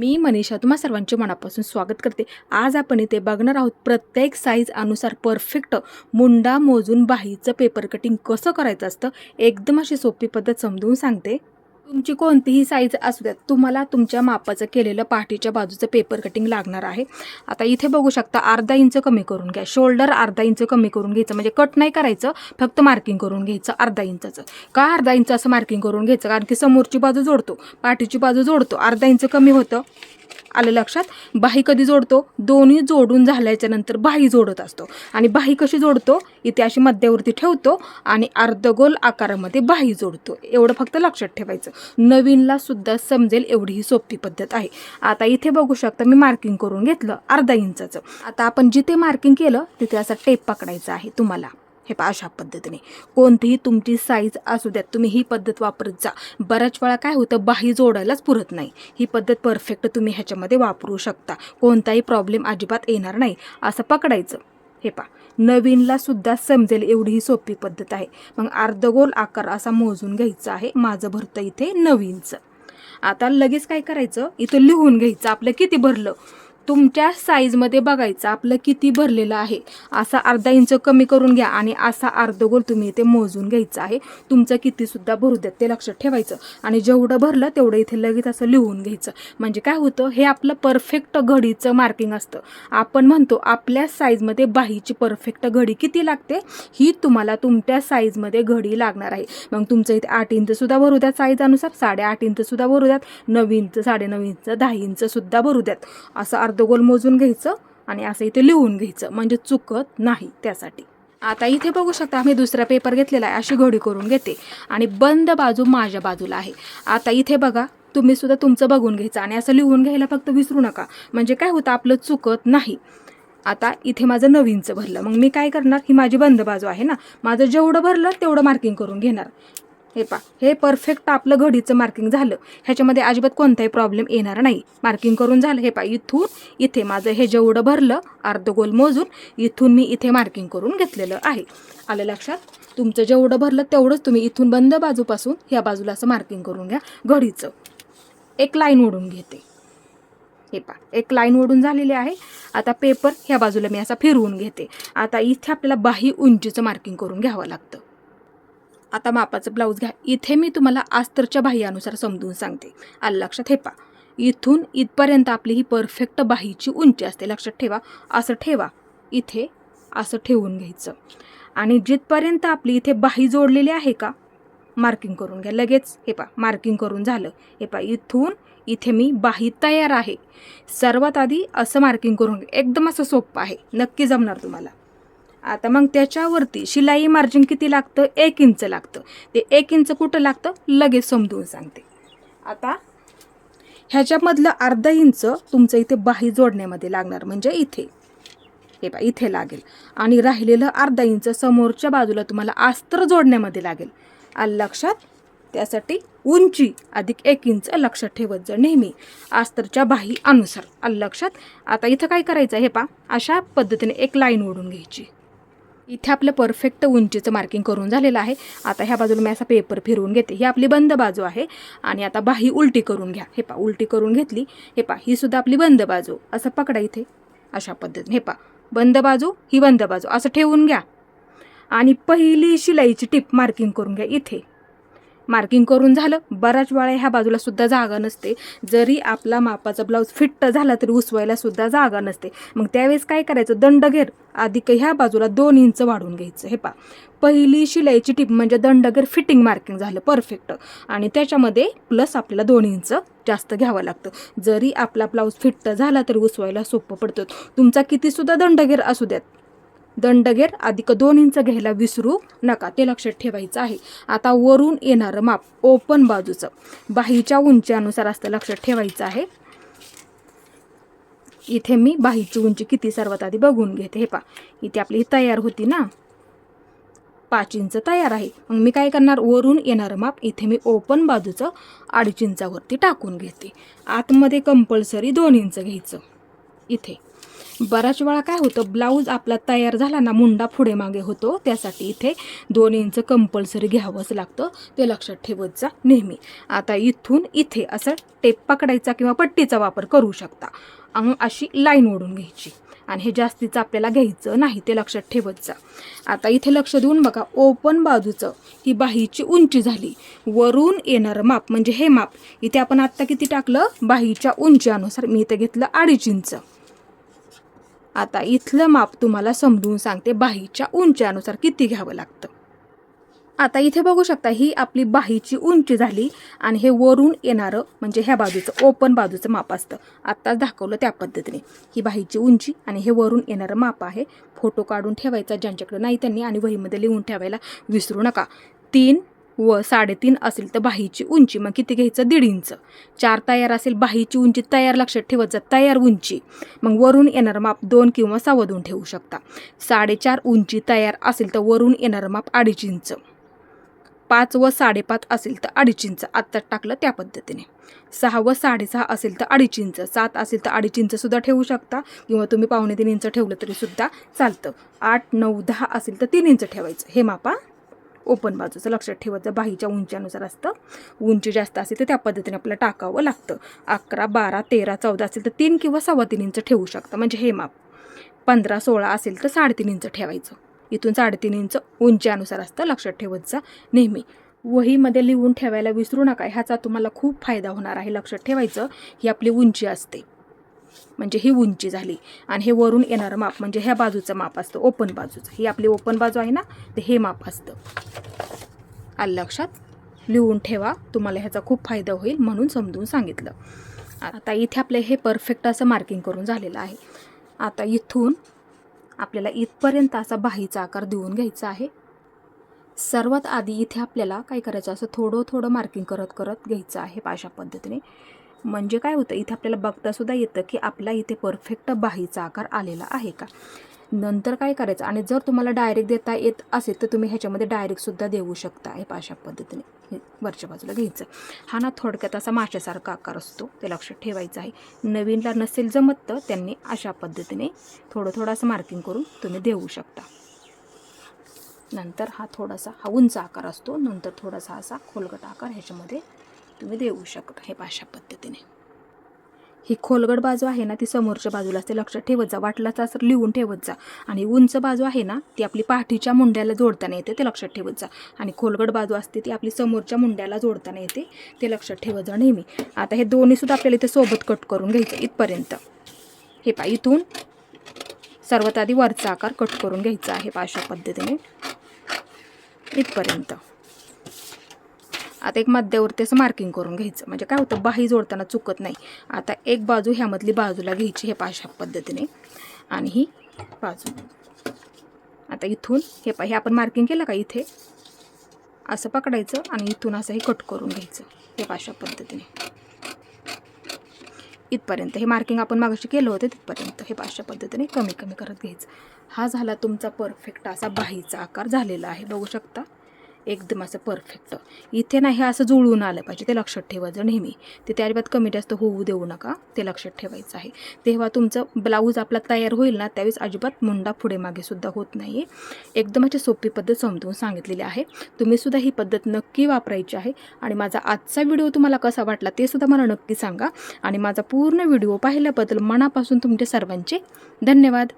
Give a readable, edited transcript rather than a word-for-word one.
मी मनीषा तुम्हा सर्वांचे मनापासून स्वागत करते। आज आपण इथे बघणार आहोत प्रत्येक साईज अनुसार परफेक्ट मुंडा मोजून बाहीचं पेपर कटिंग कसं करायचं असतं। एकदम अशी सोपी पद्धत समजून सांगते। तुमची कोणतीही साईज असू द्या, तुम्हाला तुमच्या मापाचं केलेलं पाठीच्या बाजूचं पेपर कटिंग लागणार आहे। आता इथे बघू शकता अर्धा इंच कमी करून घ्या, शोल्डर अर्धा इंच कमी करून घ्यायचं, म्हणजे कट नाही करायचं, फक्त मार्किंग करून घ्यायचं अर्धा इंचाचं। का अर्धा इंच असं मार्किंग करून घ्यायचं, कारण की समोरची बाजू जोडतो, पाठीची बाजू जोडतो, अर्धा इंच कमी होतं। आलं लक्षात? बाही कधी जोडतो, दोन्ही जोडून झाल्याच्या नंतर बाही जोडत असतो। आणि बाही कशी जोडतो, इथे अशी मध्यावरती ठेवतो आणि अर्धगोल आकारामध्ये बाही जोडतो। एवढं फक्त लक्षात ठेवायचं, नवीनला सुद्धा समजेल एवढी ही सोपी पद्धत आहे। आता इथे बघू शकता मी मार्किंग करून घेतलं अर्धा इंचाचं। आता आपण जिथे मार्किंग केलं तिथे असा टेप पकडायचा आहे तुम्हाला। हे पहा, अशा पद्धतीने कोणतीही तुमची साईज असू द्या, तुम्ही ही पद्धत वापरत जा। बऱ्याच वेळा काय होतं, बाही जोडायलाच पुरत नाही। ही पद्धत परफेक्ट तुम्ही ह्याच्यामध्ये वापरू शकता, कोणताही प्रॉब्लेम अजिबात येणार नाही। असं पकडायचं, हे पहा, नवीनला सुद्धा समजेल एवढी ही सोपी पद्धत आहे। मग अर्धगोल आकार असा मोजून घ्यायचा आहे। माझं भरतं इथे 9 इंच। आता लगेच काय करायचं, इथं लिहून घ्यायचं आपलं किती भरलं, तुमच्या साईजमध्ये बघायचं आपलं किती भरलेलं आहे। असा अर्धा इंच कमी करून घ्या आणि असा अर्धगोल तुम्ही इथे मोजून घ्यायचं आहे। तुमचं किती सुद्धा भरू द्यात ते लक्षात ठेवायचं आणि जेवढं भरलं तेवढं इथे लगेच असं लिहून घ्यायचं। म्हणजे काय होतं, हे आपलं परफेक्ट घडीचं मार्किंग असतं। आपण म्हणतो आपल्या साईजमध्ये बाहीची परफेक्ट घडी किती लागते, ही तुम्हाला तुमच्या साईजमध्ये घडी लागणार आहे। मग तुमचं इथे 8 इंच सुद्धा भरू द्यात साईज अनुसार, 8.5 इंच सुद्धा भरू द्यात, 9 इंच, 9.5 इंच, 10 इंच सुद्धा भरू द्यात। असं अर्धगोल मोजून घ्यायचं आणि असं इथे लिहून घ्यायचं, म्हणजे चुकत नाही त्यासाठी। आता इथे बघू शकता आम्ही दुसरा पेपर घेतलेला आहे, अशी घडी करून घेते आणि बंद बाजू माझ्या बाजूला आहे। आता इथे बघा, तुम्ही सुद्धा तुमचं बघून घ्यायचं आणि असं लिहून घ्यायला फक्त विसरू नका, म्हणजे काय होतं आपलं चुकत नाही। आता इथे माझं 9 इंच भरलं, मग मी काय करणार, ही माझी बंद बाजू आहे ना, माझं जेवढं भरलं तेवढं मार्किंग करून घेणार। हे पहा, हे परफेक्ट आपलं घडीचं मार्किंग झालं, ह्याच्यामध्ये अजिबात कोणताही प्रॉब्लेम येणार नाही। मार्किंग करून झालं, हे पहा, इथून इथे माझं हे जेवढं भरलं अर्धगोल मोजून इथून मी इथे मार्किंग करून घेतलेलं आहे। आलं लक्षात? तुमचं जेवढं भरलं तेवढंच तुम्ही इथून बंद बाजूपासून ह्या बाजूला असं मार्किंग करून घ्या घडीचं। एक लाईन ओढून घेते, हे पहा, एक लाईन ओढून झालेली आहे। आता पेपर ह्या बाजूला मी असा फिरवून घेते। आता इथे आपल्याला बाही उंचीचं मार्किंग करून घ्यावं लागतं। आता मापाचं ब्लाऊज घ्या, इथे मी तुम्हाला अस्तरच्या बाह्यानुसार समजून सांगते। आलं लक्षात? हे पहा, इथून इथपर्यंत आपली ही परफेक्ट बाहीची उंची असते, लक्षात ठेवा। असं ठेवा, इथे असं ठेवून घ्यायचं आणि जिथपर्यंत आपली इथे बाही जोडलेली आहे का, मार्किंग करून घ्या लगेच। हे पहा, मार्किंग करून झालं, हे पहा, इथून इथे मी बाही तयार आहे। सर्वात आधी असं मार्किंग करून घ्या, एकदम असं सोपं आहे, नक्की जमणार तुम्हाला। आता मग त्याच्यावरती शिलाई मार्जिन किती लागतं, 1 इंच लागतं। ते 1 इंच कुठं लागतं लगेच समजून सांगते। आता ह्याच्यामधलं अर्धा इंच तुमचं इथे बाही जोडण्यामध्ये लागणार, म्हणजे इथे, हे पहा, इथे लागेल आणि राहिलेलं अर्धा इंच समोरच्या बाजूला तुम्हाला अस्तर जोडण्यामध्ये लागेल। आलं लक्षात? त्यासाठी उंची अधिक 1 इंच लक्षात ठेवत जा नेहमी अस्तरच्या बाही अनुसार। आलं लक्षात? आता इथं काय करायचं, हे पहा, अशा पद्धतीने एक लाईन ओढून घ्यायची। इथे आपलं परफेक्ट उंचीचं मार्किंग करून झालेलं आहे। आता ह्या बाजूला मी असा पेपर फिरवून घेते, ही आपली बंद बाजू आहे आणि आता बाही उलटी करून घ्या। हे पहा, उलटी करून घेतली, हे पहा, ही सुद्धा आपली बंद बाजू, असं पकडा इथे अशा पद्धतीने। हे पहा, बंद बाजू, ही बंद बाजू, असं ठेवून घ्या आणि पहिली शिलाईची टिप मार्किंग करून घ्या। इथे मार्किंग करून झालं, बऱ्याच वेळा ह्या बाजूला सुद्धा जागा नसते, जरी आपला मापाचा ब्लाऊज फिट्ट झाला तरी उसवायला सुद्धा जागा नसते। मग त्यावेळेस काय करायचं, दंडगेर अधिक ह्या बाजूला 2 इंच वाढवून घ्यायचं। हे पहा, पहिली शिलाईची टिप म्हणजे दंडगेर फिटिंग मार्किंग झालं परफेक्ट आणि त्याच्यामध्ये प्लस आपल्याला 2 इंच जास्त घ्यावं लागतं। जरी आपला ब्लाऊज फिट्ट झाला तरी उसवायला सोपं पडतं। तुमचा किती सुद्धा दंडगेर असू द्यात, दंडगेर अधिक 2 इंच घ्यायला विसरू नका, ते लक्षात ठेवायचं आहे। आता वरून येणारं माप ओपन बाजूचं बाहीच्या उंचीनुसार असतं, लक्षात ठेवायचं आहे। इथे मी बाहीची उंची किती सर्वात आधी बघून घेते। हे पहा, इथे आपली ही तयार होती ना, 5 इंच तयार आहे। मग मी काय करणार, वरून येणारं माप इथे मी ओपन बाजूचं 2.5 इंचावरती टाकून घेते। आतमध्ये कंपल्सरी 2 इंच घ्यायचं इथे। बऱ्याच वेळा काय होतं, ब्लाऊज आपला तयार झाला ना, मुंडा पुढे मागे होतो, त्यासाठी इथे 2 इंच कंपल्सरी घ्यावंच लागतं, ते लक्षात ठेवत जा नेहमी. आता इथून इथे असं टेप पकडायचा किंवा पट्टीचा वापर करू शकता. अशी लाईन ओढून घ्यायची आणि हे जास्तीचं आपल्याला घ्यायचं नाही, ते लक्षात ठेवत जा. आता इथे लक्ष देऊन बघा, ओपन बाजूचं ही बाहीची उंची झाली, वरून येणारं माप म्हणजे हे माप इथे आपण आत्ता किती टाकलं, बाहीच्या उंचीनुसार मी इथे घेतलं 2.5 इंच. आता इथलं माप तुम्हाला समजून सांगते, बाहीच्या उंचीनुसार किती घ्यावं लागतं. आता इथे बघू शकता, ही आपली बाहीची उंची झाली आणि हे वरून येणारं म्हणजे ह्या बाजूचं ओपन बाजूचं माप असतं. आत्ताच दाखवलं त्या पद्धतीने ही बाहीची उंची आणि हे वरून येणारं माप आहे. फोटो काढून ठेवायचा ज्यांच्याकडे नाही त्यांनी, आणि वहीमध्ये लिहून ठेवायला विसरू नका. 3 व 3.5 असेल तर बाहीची उंची मग किती घ्यायचं, 1.5 इंच. 4 तयार असेल बाहीची उंची तयार, लक्षात ठेवायचं तयार उंची, मग वरून येणारं माप 2 किंवा 2.25 ठेवू शकता. 4.5 उंची तयार असेल तर वरून येणारं माप 2.5 इंच. 5 व 5.5 असेल तर 2.5 इंच, आत्ताच टाकलं त्या पद्धतीने. 6 व 6.5 असेल तर 2.5 इंच, 7 असेल तर 2.5 इंच सुद्धा ठेवू शकता, किंवा तुम्ही 2.25 इंच ठेवलं तरी सुद्धा चालतं. 8, 9, 10 असेल तर 3 इंच ठेवायचं. हे मापा ओपन बाजूचं लक्षात ठेवायचं, बाहीच्या उंचीनुसार असतं. उंची जास्त असेल तर त्या पद्धतीने आपल्याला टाकावं लागतं. 11, 12, 13, 14 असेल तर 3 किंवा 3.25 इंच ठेवू शकता, म्हणजे हे माप. 15, 16 असेल तर 3.5 इंच ठेवायचं. इथून 3.5 इंच उंचीनुसार असतं, लक्षात ठेवत जा नेहमी. वहीमध्ये लिहून ठेवायला विसरू नका, ह्याचा तुम्हाला खूप फायदा होणार आहे. लक्षात ठेवायचं, ही आपली उंची असते, म्हणजे ही उंची झाली, आणि हे वरून येणारं माप म्हणजे ह्या बाजूचं माप असतं, ओपन बाजूचं. ही आपली ओपन बाजू आहे ना, ते हे माप असतं. आलं लक्षात, लिहून ठेवा, तुम्हाला ह्याचा खूप फायदा होईल म्हणून समजून सांगितलं. आता इथे आपले हे परफेक्ट असं मार्किंग करून झालेलं आहे. आता इथून आपल्याला इथपर्यंत असा बाहीचा आकार देऊन घ्यायचा आहे. सर्वात आधी इथे आपल्याला काय करायचं, असं थोडं थोडं मार्किंग करत करत घ्यायचं आहे अशा पद्धतीने. म्हणजे काय होतं, इथे आपल्याला बघता सुद्धा येतं की आपला इथे परफेक्ट बाहीचा आकार आलेला आहे का. नंतर काय करायचं, आणि जर तुम्हाला डायरेक्ट देता येत असेल तर तुम्ही ह्याच्यामध्ये डायरेक्टसुद्धा देऊ शकता. हे अशा पद्धतीने हे वरच्या बाजूला घ्यायचं. हा ना थोडक्यात असा माशासारखा आकार असतो, ते लक्षात ठेवायचं आहे. नवीनला नसेल जमत तर त्यांनी अशा पद्धतीने थोडं थोडं असं मार्किंग करून तुम्ही देऊ शकता. नंतर हा थोडासा हा उंच आकार असतो, नंतर थोडासा असा खोलगट आकार ह्याच्यामध्ये तुम्ही देऊ शकता. हे अशा पद्धतीने. ही खोलगट बाजू आहे ना, ती समोरच्या बाजूला असते, लक्षात ठेवत जा. वाटलाच असं लिहून ठेवत जा. आणि उंच बाजू आहे ना, ती आपली पाठीच्या मुंड्याला जोडताना येते, ते लक्षात ठेवत जा. आणि खोलगट बाजू असते ती आपली समोरच्या मुंड्याला जोडताना येते, ते लक्षात ठेवत जा नेहमी. आता हे दोन्ही सुद्धा आपल्याला इथे सोबत कट करून घ्यायचं इथपर्यंत. हे पहा, इथून सर्वात आधी वरचा आकार कट करून घ्यायचा आहे अशा पद्धतीने इथपर्यंत. आता एक मध्यावरती असं मार्किंग करून घ्यायचं, म्हणजे काय होतं, बाही जोडताना चुकत नाही. आता एक बाजू ह्यामधली बाजूला घ्यायची हे अशा पद्धतीने, आणि ही बाजू. आता इथून हे आपण मार्किंग केलं का, इथे असं पकडायचं आणि इथून असं हे कट करून घ्यायचं हे अशा पद्धतीने इथपर्यंत. हे मार्किंग आपण मागाशी केलं होतं तिथपर्यंत हे अशा पद्धतीने कमी कमी करत घ्यायचं. हा झाला तुमचा परफेक्ट असा बाहीचा आकार झालेला आहे, बघू शकता, एकदम असं परफेक्ट. इथे नाही हे असं जुळून आलं पाहिजे, ते लक्षात ठेवायचं नेहमी. ते त्याच्यात कमी जास्त होऊ देऊ नका, ते लक्षात ठेवायचं आहे. तेव्हा तुमचं ब्लाऊज आपला तयार होईल ना, त्यावेळेस अजिबात मुंडा पुढे मागे सुद्धा होत नाही. एकदम अशी सोपी पद्धत समजून सांगितलेली आहे. तुम्ही सुद्धा ही पद्धत नक्की वापरायची आहे. आणि माझा आजचा व्हिडिओ तुम्हाला कसा वाटला ते सुद्धा मला नक्की सांगा. आणि माझा पूर्ण व्हिडिओ पाहिल्याबद्दल मनापासून तुमचे सर्वांचे धन्यवाद.